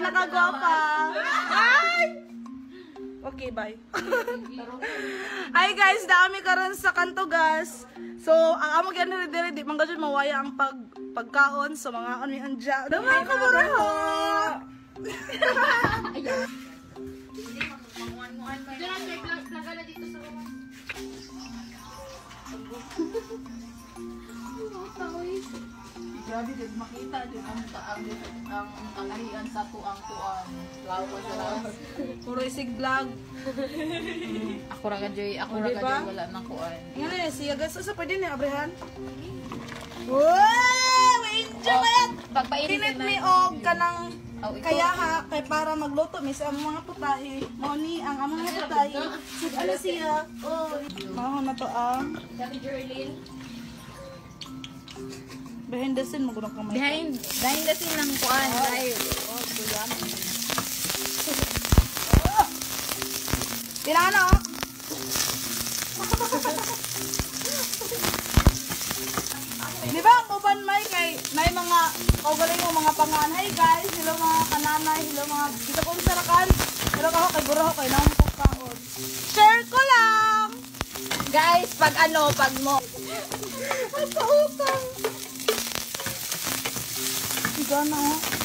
pinakagwapa. Ay! Okay, bye. Hi guys, dami karon sa Kantogas. So, ang amo gyud dire di man gud mawaya ang pagkaon so mga ano yan dyan. Dama ka baraho. Ayan. Hindi makukuan-kuan mo. Diyan may plug na dito sa rumah. Grabe din makita din ang alahian sa tuang lawas sa lawas. Puro isig vlog. Ako ra gajoy, wala nang kuan. Ngani siya guys, sa pwede ni Abraham. Wow! Enjoy man. Kinit mi og kanang kaya ha kay para magluto mi sa mga putahe. Mao ni ang among mga putahe. Sig ano siya? Oh, mao na to ang Dati Jerlyn. behind the scene mo gud kamay. Behind the scene ng kuan live. Oh, duyan. Pinano? Di ba ang uban may mga kaugaling mo mga pangan. Hi guys, hello mga kananay, hello mga kita kong sarakan. Hello ka kay guro kay nang kaon. Share ko lang. Guys, pag mo Ang pautang. Ika na.